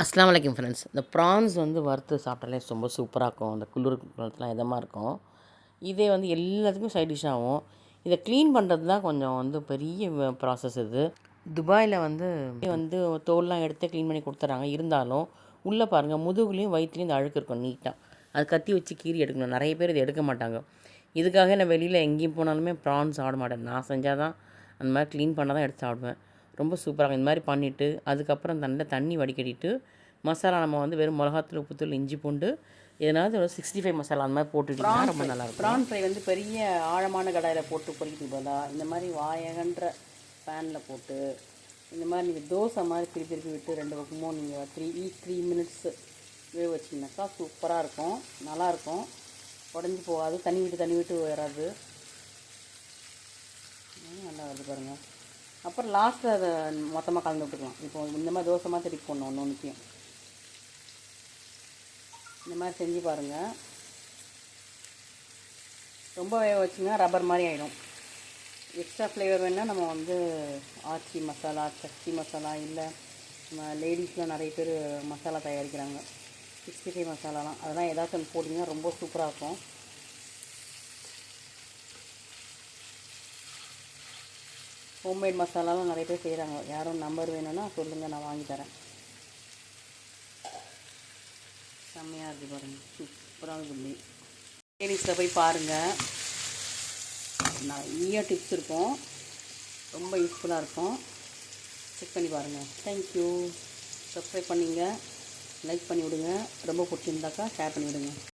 அஸ்ஸலாமு அலைக்கும் ஃப்ரெண்ட்ஸ். இந்த ப்ரான்ஸ் வந்து வறுத்து சாப்பிட்டாலே ரொம்ப சூப்பராக இருக்கும். அந்த குளிர் காலத்துலாம் இதமாக இருக்கும். இதே வந்து எல்லாத்துக்கும் சைட் டிஷ் ஆகும். இதை க்ளீன் பண்ணுறது தான் கொஞ்சம் வந்து பெரிய ப்ராசஸ் இது. துபாயில் வந்து வந்து தோல்லாம் எடுத்து க்ளீன் பண்ணி கொடுத்துட்றாங்க. இருந்தாலும் உள்ளே பாருங்கள், முதுகுலையும் வயிற்றுலையும் இந்த அழுக்கு இருக்கும் நீட்டாக. அது கத்தி வச்சு கீறி எடுக்கணும். நிறைய பேர் இதை எடுக்க மாட்டாங்க. இதுக்காக நான் வெளியில் எங்கேயும் போனாலுமே ப்ரான்ஸ் சாப்பிட மாட்டேன். நான் செஞ்சால் தான் அந்த மாதிரி க்ளீன் பண்ணால் தான் எடுத்து சாப்பிடுவேன். ரொம்ப சூப்பராக இந்த மாதிரி பண்ணிவிட்டு அதுக்கப்புறம் நல்ல தண்ணி வடிகட்டிட்டு மசாலா நம்ம வந்து வெறும் மிளகாத்தூள், உப்புத்தூள், இஞ்சி பூண்டு எதனாவது ஒரு 65 மசாலா அந்த மாதிரி போட்டுக்கிட்டோம்னா ரொம்ப நல்லாயிருக்கும். ப்ரான் ஃப்ரை வந்து பெரிய ஆழமான கடாயில் போட்டு பொரிக்கிறதுக்கு பதிலாக இந்த மாதிரி வாயகன்ற பேனில் போட்டு இந்த மாதிரி நீங்கள் தோசை மாதிரி திருப்பி விட்டு 2 பக்கமும் நீங்கள் 3 மினிட்ஸ் வேக வச்சிங்கனாக்கா சூப்பராக இருக்கும், நல்லாயிருக்கும். உடஞ்சி போகாது, தண்ணி விட்டு வராது, நல்லா வருது பாருங்கள். அப்புறம் லாஸ்ட்டில் அதை மொத்தமாக கலந்து விட்டுக்கலாம். இப்போ இந்த மாதிரி தோசை மாதிரி திருப்பி போடணும். ஒன்று ஒன்றுத்தையும் இந்த மாதிரி செஞ்சு பாருங்கள். ரொம்ப வேக வச்சுங்க ரப்பர் மாதிரி ஆகிடும். எக்ஸ்ட்ரா ஃப்ளேவர் வேணால் நம்ம வந்து ஆச்சி மசாலா, சக்தி மசாலா, இல்லை நம்ம லேடிஸ்லாம் நிறைய பேர் மசாலா தயாரிக்கிறாங்க, 65 மசாலாலாம், அதெல்லாம் ஏதாச்சும் ஒன்று போட்டிங்கன்னா ரொம்ப சூப்பராக இருக்கும். ஹோம்மேட் மசாலாலாம் நிறைய பேர் செய்கிறாங்க. யாரும் நம்பர் வேணும்னா சொல்லுங்கள், நான் வாங்கி தரேன். செம்மையாக இருக்குது பாருங்கள், சூப்பராக இருக்குது. லேடிஸில் போய் பாருங்கள், நிறைய டிப்ஸ் இருக்கும், ரொம்ப யூஸ்ஃபுல்லாக இருக்கும். செக் பண்ணி பாருங்கள். தேங்க்யூ. சப்ஸ்கிரைப் பண்ணிங்க, லைக் பண்ணி விடுங்க, ரொம்ப பிடிச்சிருந்தாக்கா ஷேர் பண்ணி விடுங்க.